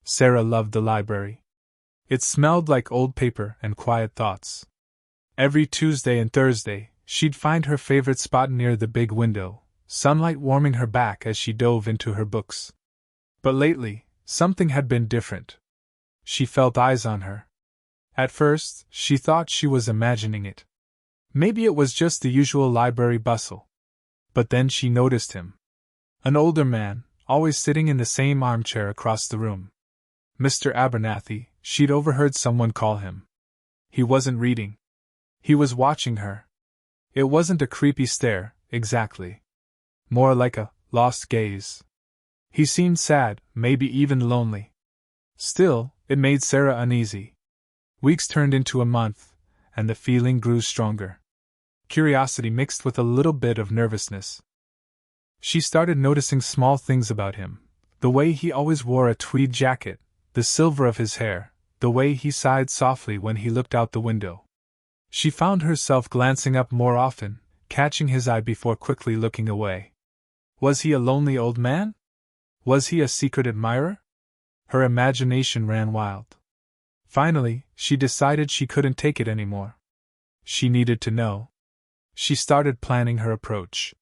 Sarah loved the library. It smelled like old paper and quiet thoughts. Every Tuesday and Thursday, she'd find her favorite spot near the big window, sunlight warming her back as she dove into her books. But lately, something had been different. She felt eyes on her. At first, she thought she was imagining it. Maybe it was just the usual library bustle. But then she noticed him. An older man, always sitting in the same armchair across the room. Mr. Abernathy, she'd overheard someone call him. He wasn't reading. He was watching her. It wasn't a creepy stare, exactly. More like a lost gaze. He seemed sad, maybe even lonely. Still, it made Sarah uneasy. Weeks turned into a month, and the feeling grew stronger. Curiosity mixed with a little bit of nervousness. She started noticing small things about him. The way he always wore a tweed jacket, the silver of his hair, the way he sighed softly when he looked out the window. She found herself glancing up more often, catching his eye before quickly looking away. Was he a lonely old man? Was he a secret admirer? Her imagination ran wild. Finally, she decided she couldn't take it anymore. She needed to know. She started planning her approach.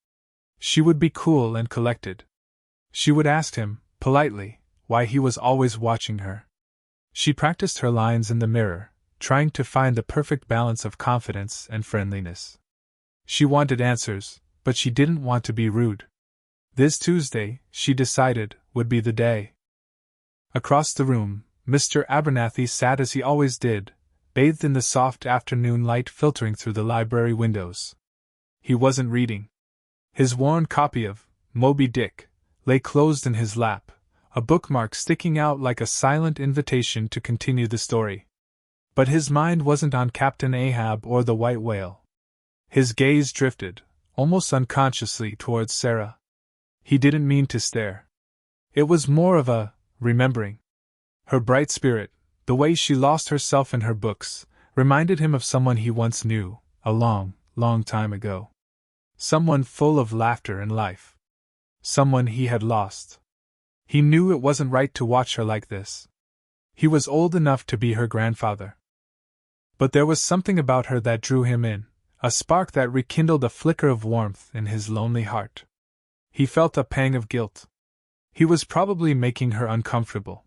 She would be cool and collected. She would ask him, politely, why he was always watching her. She practiced her lines in the mirror, trying to find the perfect balance of confidence and friendliness. She wanted answers, but she didn't want to be rude. This Tuesday, she decided, would be the day. Across the room, Mr. Abernathy sat as he always did, bathed in the soft afternoon light filtering through the library windows. He wasn't reading. His worn copy of Moby Dick lay closed in his lap, a bookmark sticking out like a silent invitation to continue the story. But his mind wasn't on Captain Ahab or the white whale. His gaze drifted, almost unconsciously, towards Sarah. He didn't mean to stare. It was more of a remembering. Her bright spirit, the way she lost herself in her books, reminded him of someone he once knew, a long, long time ago. Someone full of laughter and life. Someone he had lost. He knew it wasn't right to watch her like this. He was old enough to be her grandfather. But there was something about her that drew him in, a spark that rekindled a flicker of warmth in his lonely heart. He felt a pang of guilt. He was probably making her uncomfortable.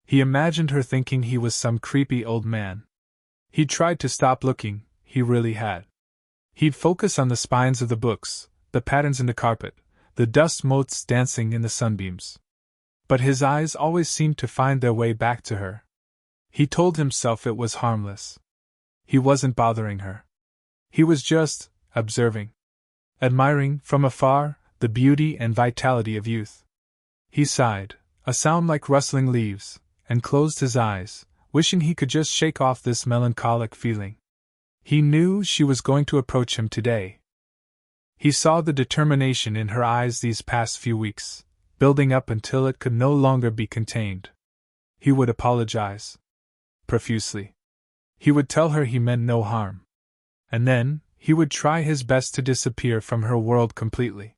He imagined her thinking he was some creepy old man. He tried to stop looking, he really had. He'd focus on the spines of the books, the patterns in the carpet, the dust motes dancing in the sunbeams. But his eyes always seemed to find their way back to her. He told himself it was harmless. He wasn't bothering her. He was just observing. Admiring, from afar, the beauty and vitality of youth. He sighed, a sound like rustling leaves, and closed his eyes, wishing he could just shake off this melancholic feeling. He knew she was going to approach him today. He saw the determination in her eyes these past few weeks, building up until it could no longer be contained. He would apologize. Profusely. He would tell her he meant no harm. And then, he would try his best to disappear from her world completely.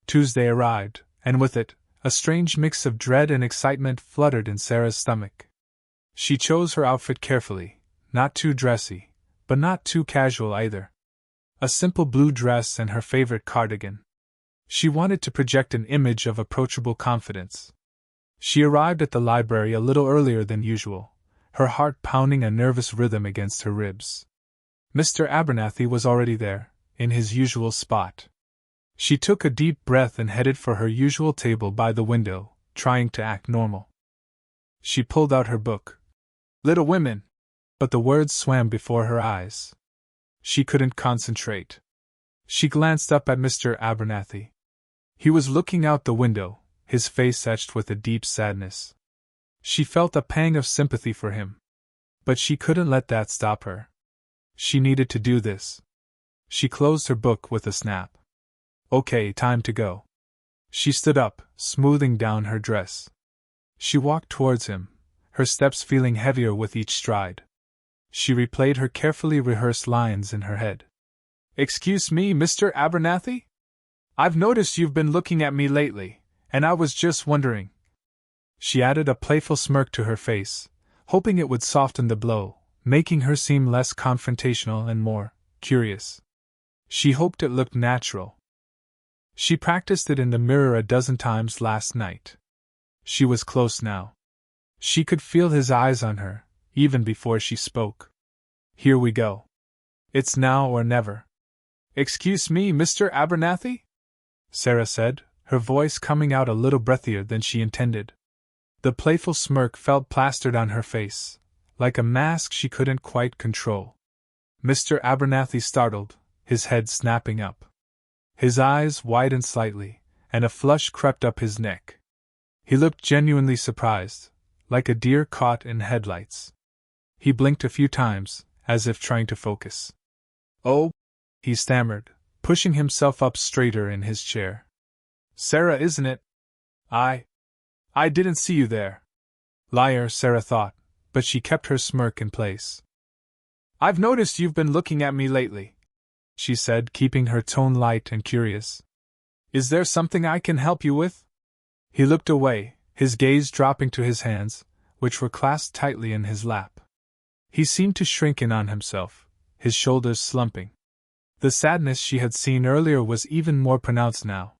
Tuesday arrived, and with it, a strange mix of dread and excitement fluttered in Sarah's stomach. She chose her outfit carefully, not too dressy, but not too casual either. A simple blue dress and her favorite cardigan. She wanted to project an image of approachable confidence. She arrived at the library a little earlier than usual, her heart pounding a nervous rhythm against her ribs. Mr. Abernathy was already there, in his usual spot. She took a deep breath and headed for her usual table by the window, trying to act normal. She pulled out her book. Little Women! But the words swam before her eyes. She couldn't concentrate. She glanced up at Mr. Abernathy. He was looking out the window, his face etched with a deep sadness. She felt a pang of sympathy for him. But she couldn't let that stop her. She needed to do this. She closed her book with a snap. Okay, time to go. She stood up, smoothing down her dress. She walked towards him, her steps feeling heavier with each stride. She replayed her carefully rehearsed lines in her head. Excuse me, Mr. Abernathy? I've noticed you've been looking at me lately, and I was just wondering. She added a playful smirk to her face, hoping it would soften the blow, making her seem less confrontational and more curious. She hoped it looked natural. She practiced it in the mirror a dozen times last night. She was close now. She could feel his eyes on her, even before she spoke. Here we go. It's now or never. Excuse me, Mr. Abernathy? Sarah said, her voice coming out a little breathier than she intended. The playful smirk felt plastered on her face, like a mask she couldn't quite control. Mr. Abernathy startled, his head snapping up. His eyes widened slightly, and a flush crept up his neck. He looked genuinely surprised, like a deer caught in headlights. He blinked a few times, as if trying to focus. Oh, he stammered, pushing himself up straighter in his chair. Sarah, isn't it? I didn't see you there. Liar, Sarah thought, but she kept her smirk in place. I've noticed you've been looking at me lately, she said, keeping her tone light and curious. Is there something I can help you with? He looked away, his gaze dropping to his hands, which were clasped tightly in his lap. He seemed to shrink in on himself, his shoulders slumping. The sadness she had seen earlier was even more pronounced now.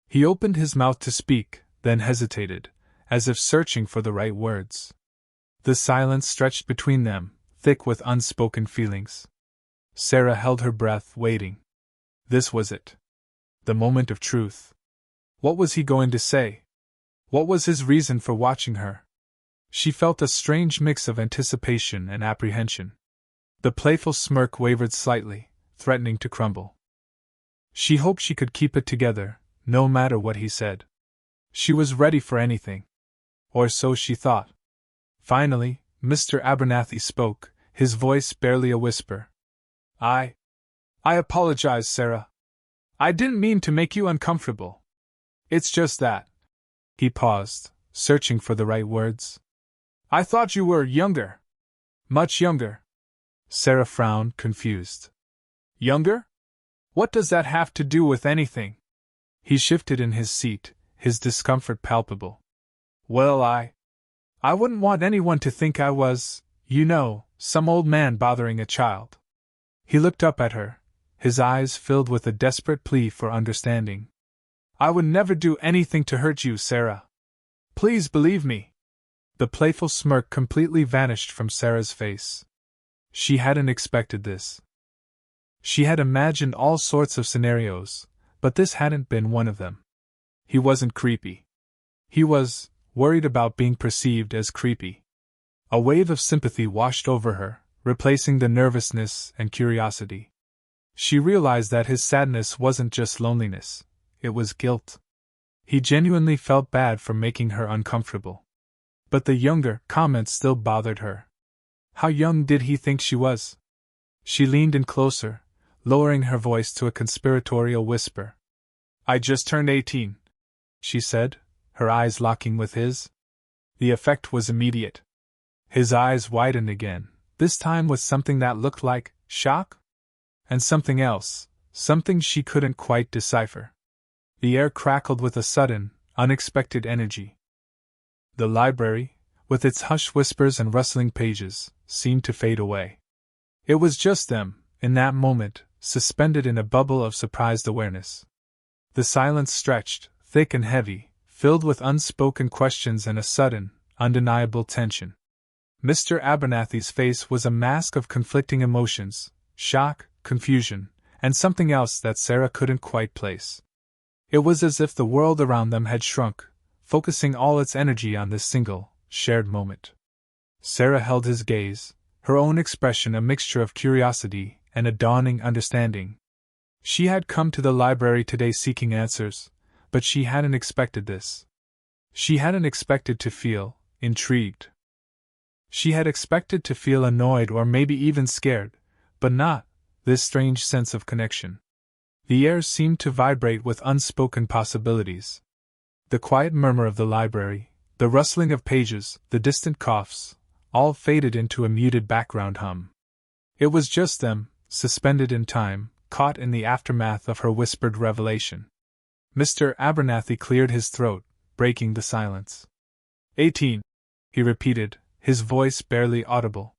He opened his mouth to speak, then hesitated, as if searching for the right words. The silence stretched between them, thick with unspoken feelings. Sarah held her breath, waiting. This was it. The moment of truth. What was he going to say? What was his reason for watching her? She felt a strange mix of anticipation and apprehension. The playful smirk wavered slightly, threatening to crumble. She hoped she could keep it together, no matter what he said. She was ready for anything. Or so she thought. Finally, Mr. Abernathy spoke, his voice barely a whisper. I apologize, Sarah. I didn't mean to make you uncomfortable. It's just that. He paused, searching for the right words. I thought you were younger. Much younger. Sarah frowned, confused. Younger? What does that have to do with anything? He shifted in his seat, his discomfort palpable. Well, I wouldn't want anyone to think I was, some old man bothering a child. He looked up at her, his eyes filled with a desperate plea for understanding. I would never do anything to hurt you, Sarah. Please believe me. The playful smirk completely vanished from Sarah's face. She hadn't expected this. She had imagined all sorts of scenarios, but this hadn't been one of them. He wasn't creepy. He was worried about being perceived as creepy. A wave of sympathy washed over her, replacing the nervousness and curiosity. She realized that his sadness wasn't just loneliness, it was guilt. He genuinely felt bad for making her uncomfortable. But the younger comment still bothered her. How young did he think she was? She leaned in closer, lowering her voice to a conspiratorial whisper. I just turned 18, she said, her eyes locking with his. The effect was immediate. His eyes widened again, this time with something that looked like shock? And something else, something she couldn't quite decipher. The air crackled with a sudden, unexpected energy. The library, with its hushed whispers and rustling pages, seemed to fade away. It was just them, in that moment, suspended in a bubble of surprised awareness. The silence stretched, thick and heavy, filled with unspoken questions and a sudden, undeniable tension. Mr. Abernathy's face was a mask of conflicting emotions, shock, confusion, and something else that Sarah couldn't quite place. It was as if the world around them had shrunk, focusing all its energy on this single, shared moment. Sarah held his gaze, her own expression a mixture of curiosity and a dawning understanding. She had come to the library today seeking answers, but she hadn't expected this. She hadn't expected to feel intrigued. She had expected to feel annoyed or maybe even scared, but not this strange sense of connection. The air seemed to vibrate with unspoken possibilities. The quiet murmur of the library, the rustling of pages, the distant coughs, all faded into a muted background hum. It was just them, suspended in time, caught in the aftermath of her whispered revelation. Mr. Abernathy cleared his throat, breaking the silence. 18, he repeated, his voice barely audible.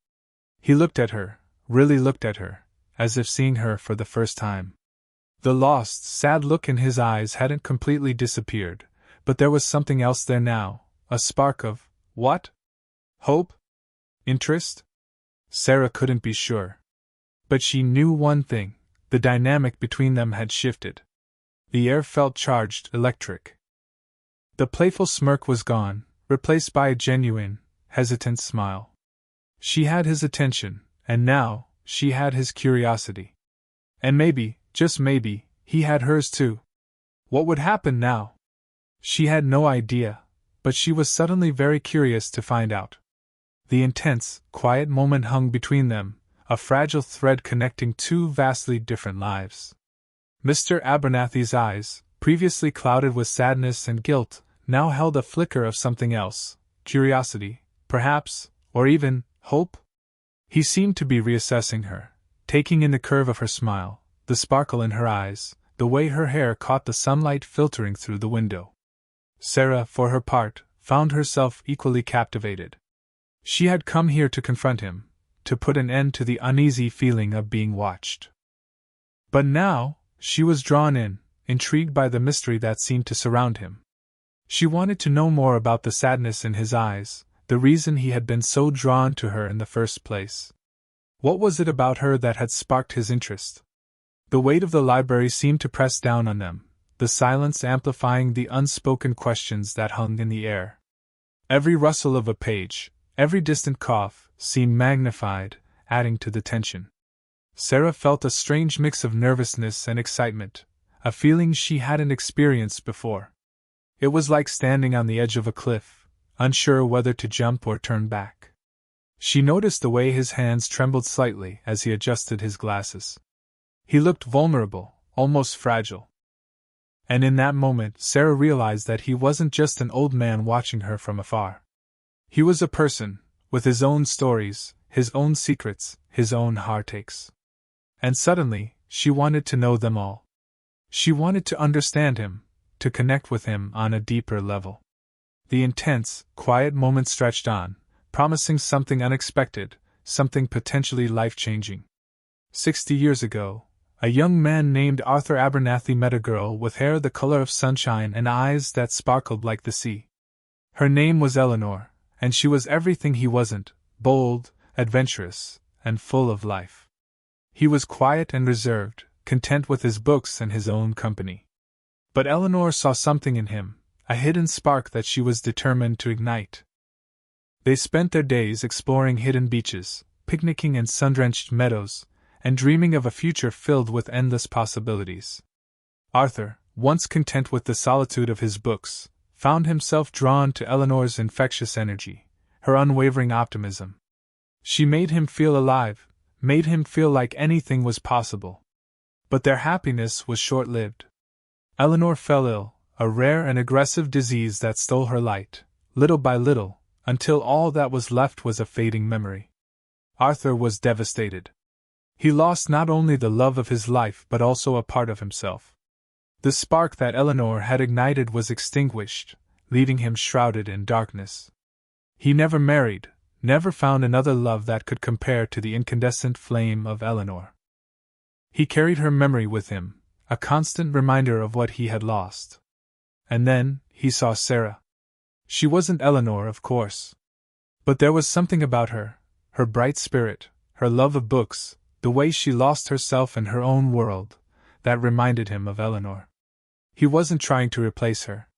He looked at her, really looked at her, as if seeing her for the first time. The lost, sad look in his eyes hadn't completely disappeared, but there was something else there now, a spark of, what? Hope? Interest? Sarah couldn't be sure. But she knew one thing, the dynamic between them had shifted. The air felt charged, electric. The playful smirk was gone, replaced by a genuine, hesitant smile. She had his attention, and now, she had his curiosity. And maybe, just maybe, he had hers too. What would happen now? She had no idea, but she was suddenly very curious to find out. The intense, quiet moment hung between them, a fragile thread connecting two vastly different lives. Mr. Abernathy's eyes, previously clouded with sadness and guilt, now held a flicker of something else, curiosity, perhaps, or even, hope? He seemed to be reassessing her, taking in the curve of her smile, the sparkle in her eyes, the way her hair caught the sunlight filtering through the window. Sarah, for her part, found herself equally captivated. She had come here to confront him, to put an end to the uneasy feeling of being watched. But now, she was drawn in, intrigued by the mystery that seemed to surround him. She wanted to know more about the sadness in his eyes, the reason he had been so drawn to her in the first place. What was it about her that had sparked his interest? The weight of the library seemed to press down on them, the silence amplifying the unspoken questions that hung in the air. Every rustle of a page, every distant cough, seemed magnified, adding to the tension. Sarah felt a strange mix of nervousness and excitement, a feeling she hadn't experienced before. It was like standing on the edge of a cliff, unsure whether to jump or turn back. She noticed the way his hands trembled slightly as he adjusted his glasses. He looked vulnerable, almost fragile. And in that moment, Sarah realized that he wasn't just an old man watching her from afar. He was a person, with his own stories, his own secrets, his own heartaches. And suddenly, she wanted to know them all. She wanted to understand him, to connect with him on a deeper level. The intense, quiet moment stretched on, promising something unexpected, something potentially life-changing. 60 years ago, a young man named Arthur Abernathy met a girl with hair the color of sunshine and eyes that sparkled like the sea. Her name was Eleanor, and she was everything he wasn't, bold, adventurous, and full of life. He was quiet and reserved, content with his books and his own company. But Eleanor saw something in him, a hidden spark that she was determined to ignite. They spent their days exploring hidden beaches, picnicking in sun-drenched meadows, and dreaming of a future filled with endless possibilities. Arthur, once content with the solitude of his books, found himself drawn to Eleanor's infectious energy, her unwavering optimism. She made him feel alive, made him feel like anything was possible. But their happiness was short-lived. Eleanor fell ill, a rare and aggressive disease that stole her light, little by little, until all that was left was a fading memory. Arthur was devastated. He lost not only the love of his life but also a part of himself. The spark that Eleanor had ignited was extinguished, leaving him shrouded in darkness. He never married, never found another love that could compare to the incandescent flame of Eleanor. He carried her memory with him, a constant reminder of what he had lost. And then, he saw Sarah. She wasn't Eleanor, of course. But there was something about her, her bright spirit, her love of books, the way she lost herself in her own world, that reminded him of Eleanor. He wasn't trying to replace her.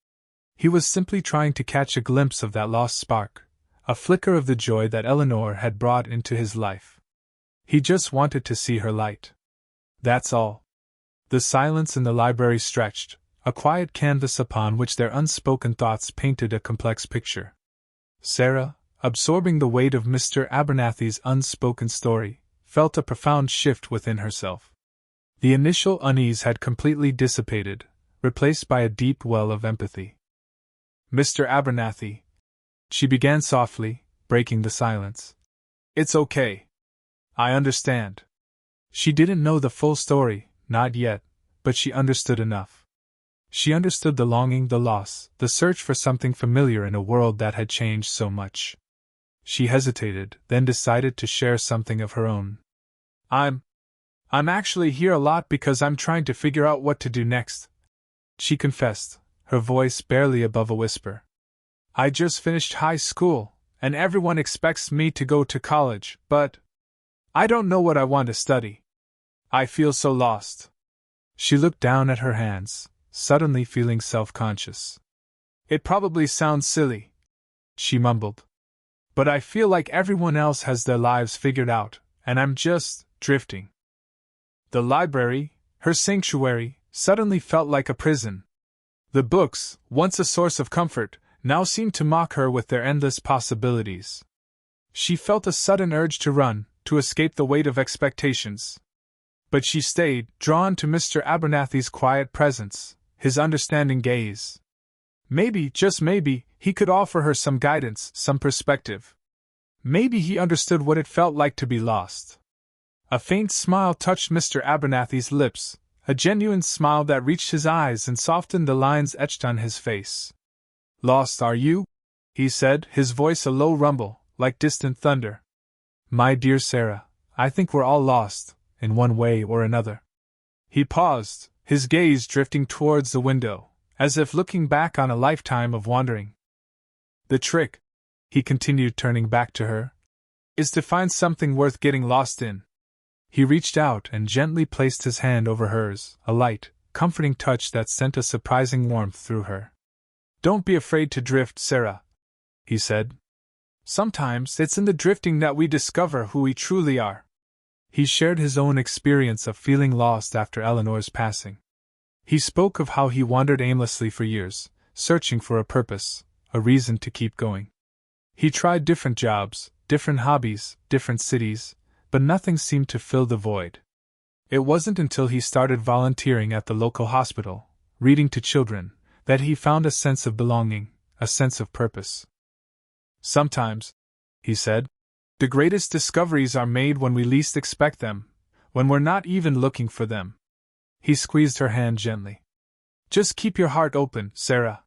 He was simply trying to catch a glimpse of that lost spark, a flicker of the joy that Eleanor had brought into his life. He just wanted to see her light. That's all. The silence in the library stretched, a quiet canvas upon which their unspoken thoughts painted a complex picture. Sarah, absorbing the weight of Mr. Abernathy's unspoken story, felt a profound shift within herself. The initial unease had completely dissipated, replaced by a deep well of empathy. Mr. Abernathy, she began softly, breaking the silence. It's okay. I understand. She didn't know the full story, not yet, but she understood enough. She understood the longing, the loss, the search for something familiar in a world that had changed so much. She hesitated, then decided to share something of her own. I'm actually here a lot because I'm trying to figure out what to do next, she confessed, her voice barely above a whisper. I just finished high school, and everyone expects me to go to college, but I don't know what I want to study. I feel so lost. She looked down at her hands, suddenly feeling self-conscious. It probably sounds silly, she mumbled, but I feel like everyone else has their lives figured out, and I'm just drifting. The library, her sanctuary, suddenly felt like a prison. The books, once a source of comfort, now seemed to mock her with their endless possibilities. She felt a sudden urge to run, to escape the weight of expectations. But she stayed, drawn to Mr. Abernathy's quiet presence, his understanding gaze. Maybe, just maybe, he could offer her some guidance, some perspective. Maybe he understood what it felt like to be lost. A faint smile touched Mr. Abernathy's lips, a genuine smile that reached his eyes and softened the lines etched on his face. Lost, are you? He said, his voice a low rumble, like distant thunder. My dear Sarah, I think we're all lost, in one way or another. He paused, his gaze drifting towards the window, as if looking back on a lifetime of wandering. The trick, he continued, turning back to her, is to find something worth getting lost in. He reached out and gently placed his hand over hers, a light, comforting touch that sent a surprising warmth through her. Don't be afraid to drift, Sarah, he said. Sometimes it's in the drifting that we discover who we truly are. He shared his own experience of feeling lost after Eleanor's passing. He spoke of how he wandered aimlessly for years, searching for a purpose, a reason to keep going. He tried different jobs, different hobbies, different cities, but nothing seemed to fill the void. It wasn't until he started volunteering at the local hospital, reading to children, that he found a sense of belonging, a sense of purpose. Sometimes, he said, the greatest discoveries are made when we least expect them, when we're not even looking for them. He squeezed her hand gently. Just keep your heart open, Sarah,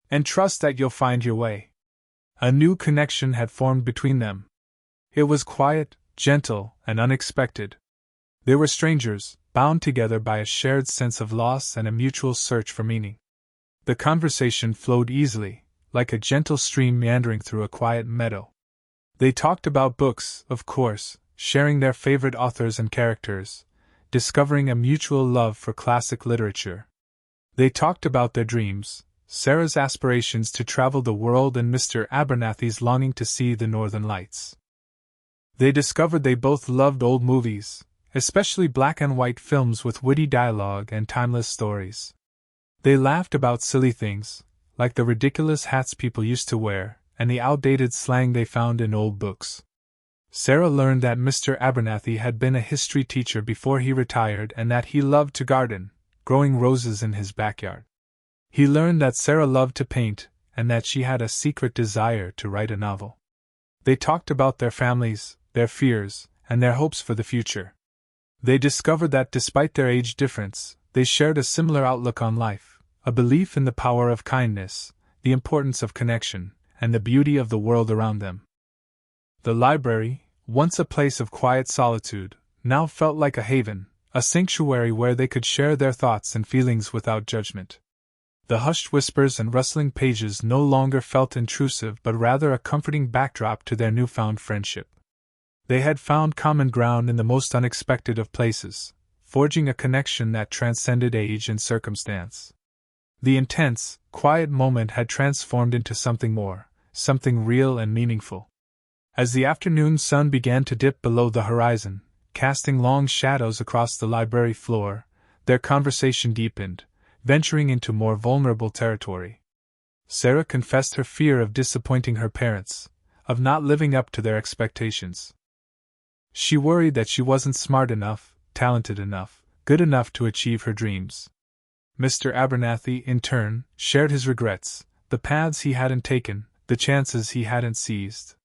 and trust that you'll find your way. A new connection had formed between them. It was quiet, gentle, and unexpected. They were strangers, bound together by a shared sense of loss and a mutual search for meaning. The conversation flowed easily, like a gentle stream meandering through a quiet meadow. They talked about books, of course, sharing their favorite authors and characters, discovering a mutual love for classic literature. They talked about their dreams, Sarah's aspirations to travel the world and Mr. Abernathy's longing to see the Northern Lights. They discovered they both loved old movies, especially black and white films with witty dialogue and timeless stories. They laughed about silly things, like the ridiculous hats people used to wear, and the outdated slang they found in old books. Sarah learned that Mr. Abernathy had been a history teacher before he retired and that he loved to garden, growing roses in his backyard. He learned that Sarah loved to paint, and that she had a secret desire to write a novel. They talked about their families, their fears, and their hopes for the future. They discovered that despite their age difference, they shared a similar outlook on life, a belief in the power of kindness, the importance of connection, and the beauty of the world around them. The library, once a place of quiet solitude, now felt like a haven, a sanctuary where they could share their thoughts and feelings without judgment. The hushed whispers and rustling pages no longer felt intrusive but rather a comforting backdrop to their newfound friendship. They had found common ground in the most unexpected of places, forging a connection that transcended age and circumstance. The intense, quiet moment had transformed into something more, something real and meaningful. As the afternoon sun began to dip below the horizon, casting long shadows across the library floor, their conversation deepened, venturing into more vulnerable territory. Sarah confessed her fear of disappointing her parents, of not living up to their expectations. She worried that she wasn't smart enough, talented enough, good enough to achieve her dreams. Mr. Abernathy, in turn, shared his regrets, the paths he hadn't taken, the chances he hadn't seized.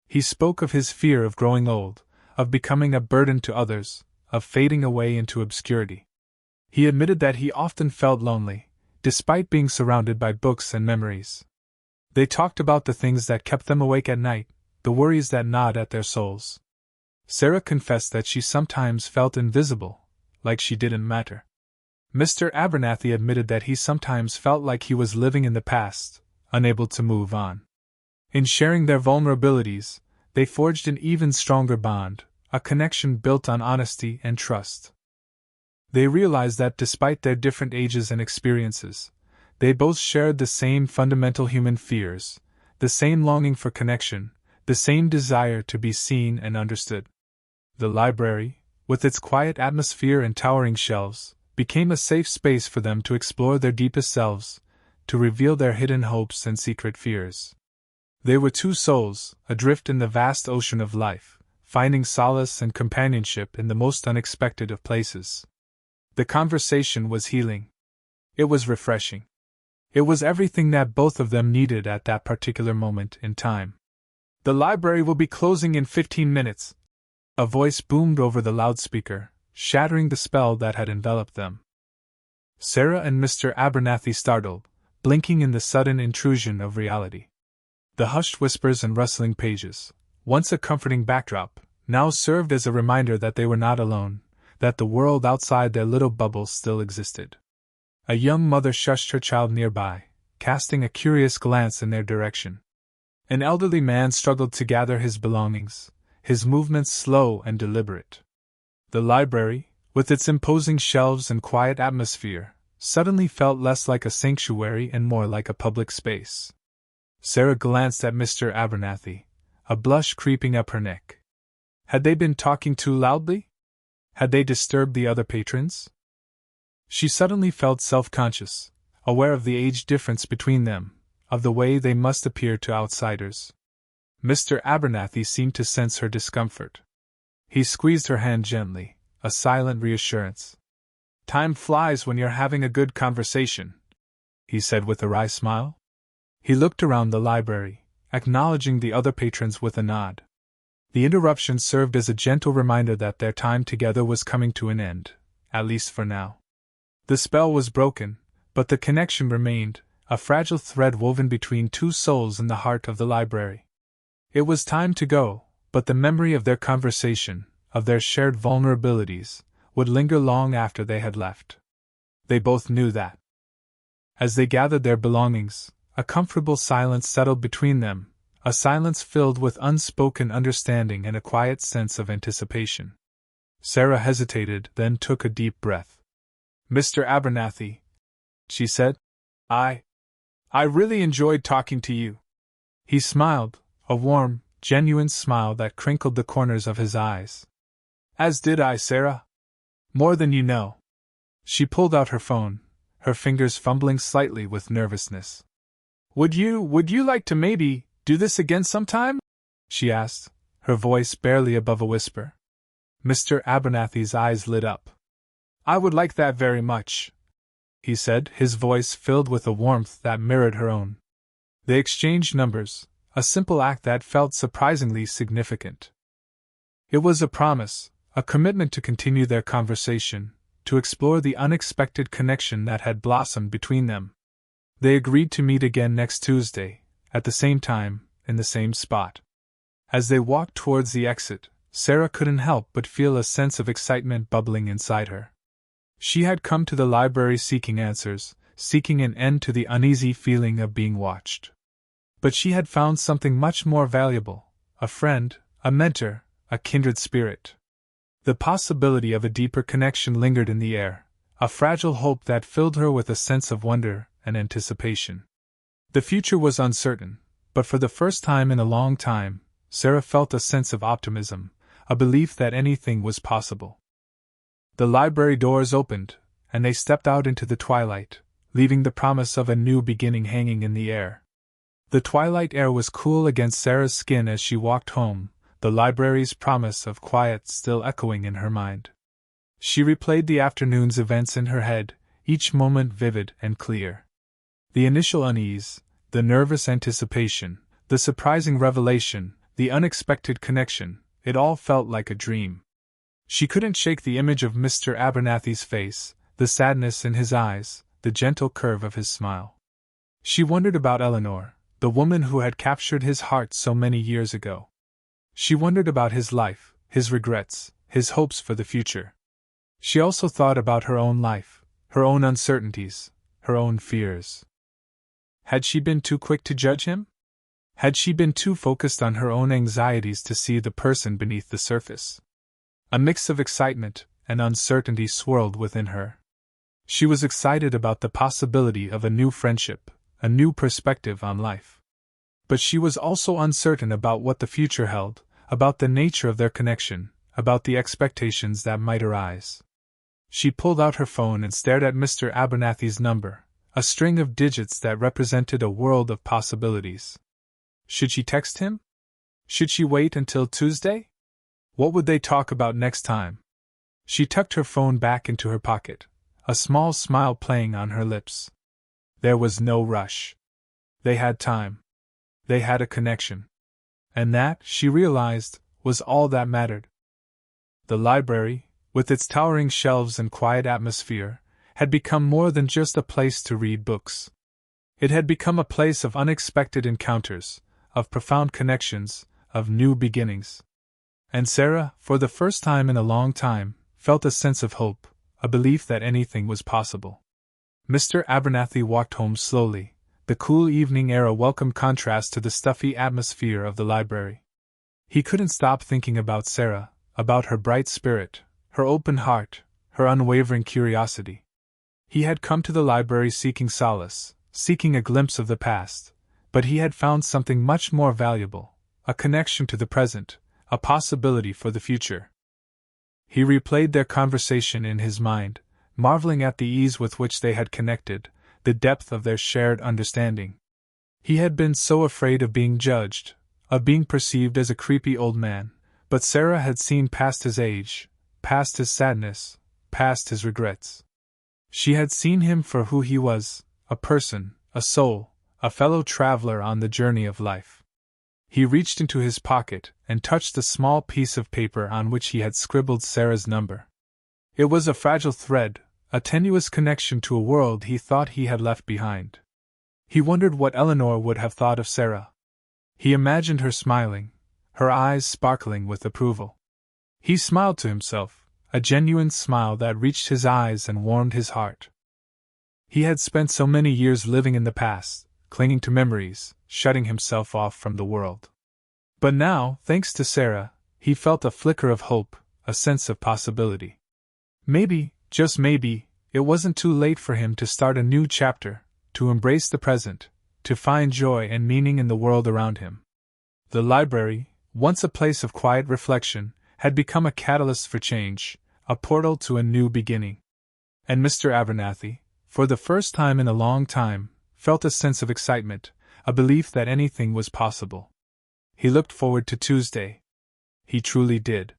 He spoke of his fear of growing old, of becoming a burden to others, of fading away into obscurity. He admitted that he often felt lonely, despite being surrounded by books and memories. They talked about the things that kept them awake at night, the worries that gnawed at their souls. Sarah confessed that she sometimes felt invisible, like she didn't matter. Mr. Abernathy admitted that he sometimes felt like he was living in the past, unable to move on. In sharing their vulnerabilities, they forged an even stronger bond, a connection built on honesty and trust. They realized that despite their different ages and experiences, they both shared the same fundamental human fears, the same longing for connection, the same desire to be seen and understood. The library, with its quiet atmosphere and towering shelves, became a safe space for them to explore their deepest selves, to reveal their hidden hopes and secret fears. They were two souls, adrift in the vast ocean of life, finding solace and companionship in the most unexpected of places. The conversation was healing. It was refreshing. It was everything that both of them needed at that particular moment in time. "The library will be closing in 15 minutes. A voice boomed over the loudspeaker, shattering the spell that had enveloped them. Sarah and Mr. Abernathy startled, blinking in the sudden intrusion of reality. The hushed whispers and rustling pages, once a comforting backdrop, now served as a reminder that they were not alone, that the world outside their little bubble still existed. A young mother shushed her child nearby, casting a curious glance in their direction. An elderly man struggled to gather his belongings, his movements slow and deliberate. The library, with its imposing shelves and quiet atmosphere, suddenly felt less like a sanctuary and more like a public space. Sarah glanced at Mr. Abernathy, a blush creeping up her neck. Had they been talking too loudly? Had they disturbed the other patrons? She suddenly felt self-conscious, aware of the age difference between them, of the way they must appear to outsiders. Mr. Abernathy seemed to sense her discomfort. He squeezed her hand gently, a silent reassurance. "Time flies when you're having a good conversation," he said with a wry smile. He looked around the library, acknowledging the other patrons with a nod. The interruption served as a gentle reminder that their time together was coming to an end, at least for now. The spell was broken, but the connection remained, a fragile thread woven between two souls in the heart of the library. It was time to go, but the memory of their conversation, of their shared vulnerabilities, would linger long after they had left. They both knew that. As they gathered their belongings, a comfortable silence settled between them, a silence filled with unspoken understanding and a quiet sense of anticipation. Sarah hesitated, then took a deep breath. "Mr. Abernathy," she said, I really enjoyed talking to you." He smiled, a warm, genuine smile that crinkled the corners of his eyes. "As did I, Sarah. More than you know." She pulled out her phone, her fingers fumbling slightly with nervousness. Would you like to maybe do this again sometime?" she asked, her voice barely above a whisper. Mr. Abernathy's eyes lit up. "I would like that very much," he said, his voice filled with a warmth that mirrored her own. They exchanged numbers, a simple act that felt surprisingly significant. It was a promise, a commitment to continue their conversation, to explore the unexpected connection that had blossomed between them. They agreed to meet again next Tuesday, at the same time, in the same spot. As they walked towards the exit, Sarah couldn't help but feel a sense of excitement bubbling inside her. She had come to the library seeking answers, seeking an end to the uneasy feeling of being watched. But she had found something much more valuable, a friend, a mentor, a kindred spirit. The possibility of a deeper connection lingered in the air, a fragile hope that filled her with a sense of wonder and anticipation. The future was uncertain, but for the first time in a long time, Sarah felt a sense of optimism, a belief that anything was possible. The library doors opened, and they stepped out into the twilight, leaving the promise of a new beginning hanging in the air. The twilight air was cool against Sarah's skin as she walked home, the library's promise of quiet still echoing in her mind. She replayed the afternoon's events in her head, each moment vivid and clear. The initial unease, the nervous anticipation, the surprising revelation, the unexpected connection, it all felt like a dream. She couldn't shake the image of Mr. Abernathy's face, the sadness in his eyes, the gentle curve of his smile. She wondered about Eleanor, the woman who had captured his heart so many years ago. She wondered about his life, his regrets, his hopes for the future. She also thought about her own life, her own uncertainties, her own fears. Had she been too quick to judge him? Had she been too focused on her own anxieties to see the person beneath the surface? A mix of excitement and uncertainty swirled within her. She was excited about the possibility of a new friendship, a new perspective on life. But she was also uncertain about what the future held, about the nature of their connection, about the expectations that might arise. She pulled out her phone and stared at Mr. Abernathy's number, a string of digits that represented a world of possibilities. Should she text him? Should she wait until Tuesday? What would they talk about next time? She tucked her phone back into her pocket, a small smile playing on her lips. There was no rush. They had time. They had a connection. And that, she realized, was all that mattered. The library, with its towering shelves and quiet atmosphere, had become more than just a place to read books. It had become a place of unexpected encounters, of profound connections, of new beginnings. And Sarah, for the first time in a long time, felt a sense of hope, a belief that anything was possible. Mr. Abernathy walked home slowly, the cool evening air a welcome contrast to the stuffy atmosphere of the library. He couldn't stop thinking about Sarah, about her bright spirit, her open heart, her unwavering curiosity. He had come to the library seeking solace, seeking a glimpse of the past, but he had found something much more valuable, a connection to the present, a possibility for the future. He replayed their conversation in his mind, marveling at the ease with which they had connected, the depth of their shared understanding. He had been so afraid of being judged, of being perceived as a creepy old man, but Sarah had seen past his age, past his sadness, past his regrets. She had seen him for who he was, a person, a soul, a fellow traveler on the journey of life. He reached into his pocket and touched the small piece of paper on which he had scribbled Sarah's number. It was a fragile thread, a tenuous connection to a world he thought he had left behind. He wondered what Eleanor would have thought of Sarah. He imagined her smiling, her eyes sparkling with approval. He smiled to himself, a genuine smile that reached his eyes and warmed his heart. He had spent so many years living in the past, clinging to memories, shutting himself off from the world. But now, thanks to Sarah, he felt a flicker of hope, a sense of possibility. Maybe, just maybe, it wasn't too late for him to start a new chapter, to embrace the present, to find joy and meaning in the world around him. The library, once a place of quiet reflection, had become a catalyst for change, a portal to a new beginning. And Mr. Abernathy, for the first time in a long time, felt a sense of excitement, a belief that anything was possible. He looked forward to Tuesday. He truly did.